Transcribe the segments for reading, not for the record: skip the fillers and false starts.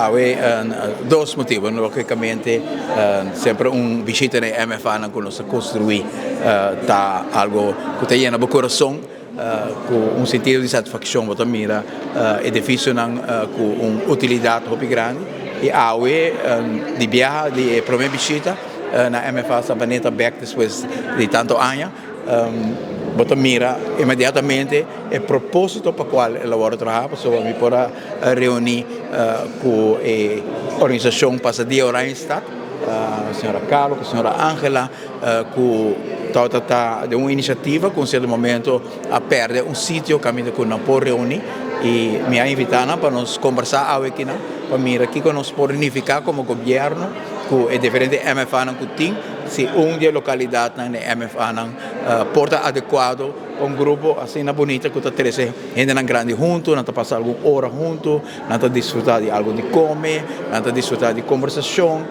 Hay dos motivos. Lógicamente, siempre un visita en MFA que nos construye algo que te llena el corazón, con un sentido de satisfacción. Porque mira, edificio con una utilidad muy grande. Y hay de viaje, de primera visita, na MFA Sabaneta back después de tantos años. Você mira imediatamente o propósito para o qual ela vai trabalhar, para me poder reunir com a organização Passadia Oranjestad, a senhora Carlos, a senhora Ángela, com de uma iniciativa com certo momento a perder sítio caminho que não pode reunir e me invitaram para nós conversar aqui para mirar aqui que nós podemos unificar como governo com diferentes MFA que tem se de localidade na MFA porta adequado grupo assim na bonita que está treze gente na grande junto, não está passar alguma hora junto, não está desfrutar de algo de comer, não está desfrutar de conversação,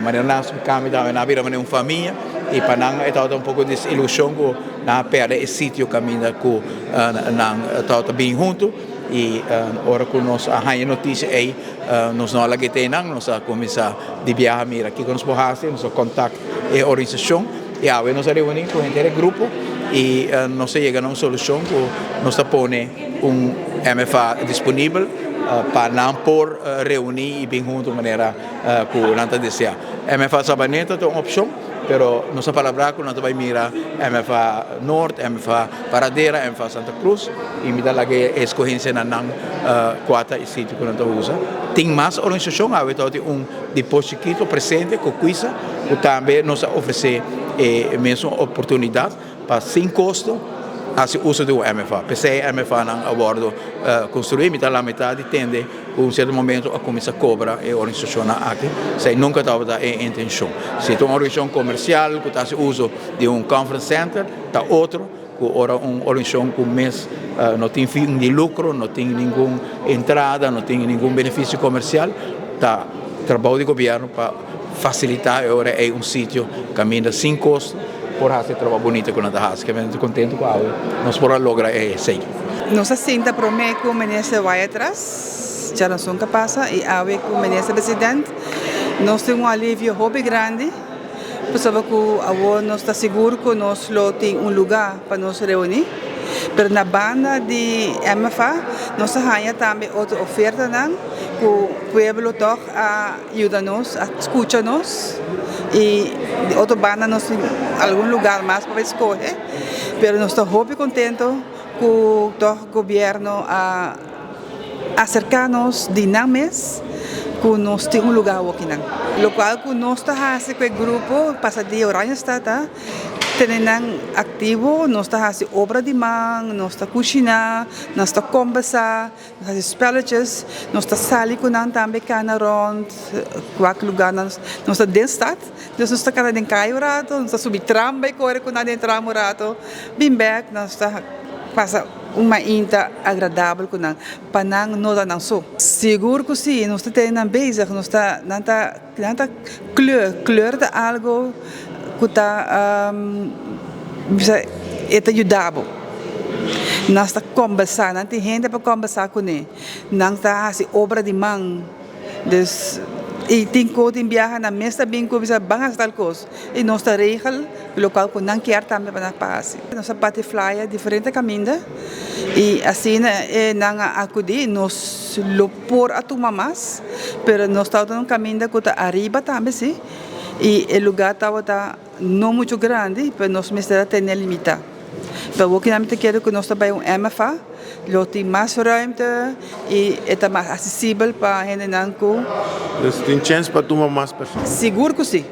mas nós caminhamos na vida de uma família e para nós é um pouco de ilusão que não perde esse sítio caminho que não está bem junto. E ora que nós arranjamos notícia aí, nós não que tem nós começar de viajar mira aqui com os borrachos, nós contato e organização e aí nós reunimos com o grupo e nós chegamos a uma solução que nós põe MFA disponível para não por reunir e bem junto de maneira que não está desejar. MFA Sabaneta é uma opção. Pero nossa palavra que nós vamos mirar MFA Norte, MFA Paradeira, MFA Santa Cruz e me dá lá que escolhência na quatro sítios que nós usamos. Tem mais organização, há depósito chiquito presente com Cuisa, que também nos oferece a mesma oportunidade para sem custo fazer uso do MFA. PC MFA não abordo construir, me dá lá metade tende um certo momento a começar a cobrar a organização aqui, se nunca estava em intenção. Se tem uma organização comercial que faz uso de conference center, está outro que ora uma organização que mês não tem fim de lucro, não tem nenhuma entrada, não tem nenhum benefício comercial, está trabalho de governo para facilitar agora é sítio caminho sem custo. Por fazer trabalho bonito com a gente, que estou contente com ela, nós podemos lograr isso. Nós sinta para mim que o ministro vai atrás, já não são capazes, e a ver que o ministro presidente, nós temos alívio muito grande, porque nós estamos seguros que nós temos lugar para nos reunir. Mas na banda de MFA, nós temos também outra oferta, que o povo ajuda-nos, escuta-nos, e de outra banda nós temos algum lugar mais para escolher, mas nós estamos muito contentes que o governo acerca-nos de mês que nós temos lugar aqui. O qual que nós estamos fazendo com o grupo Passadia Oranjestad, temos ativo, nós estamos fazendo obra de mão, nós estamos cozinhando, nós estamos conversando, nós fazemos spelletjes, nós estamos saindo também cana rond, qualquer lugar nós estamos dentro da cidade, nós estamos cada em caio rato, nós estamos subindo tram para correr com nada dentro tram rato, bem back, nós estamos passando uma inta agradável com nós, para não só. Seguro que sim, nós estamos bezig, nós estamos kleur de algo que está ajudável. Nós estamos conversando, não tem gente para conversar com ele. Nós estamos fazendo obra de mão. E tem coisa em viagem na mesa bem que você bangas tal coisa. E nós estamos regel local que não quer também para passar. Nós temos flyer diferente caminho e assim não acudir nós lopor a tomar mais, pero nós estamos no caminho que está arriba também sim. E o lugar está não muito grande, mas nós precisamos ter limitado. Pero o que nós queremos que nós trabalhamos MFA, tem mais ruimte e é mais acessível para a gente. Dus tem chance para tomar mais pessoas? Seguro que sim.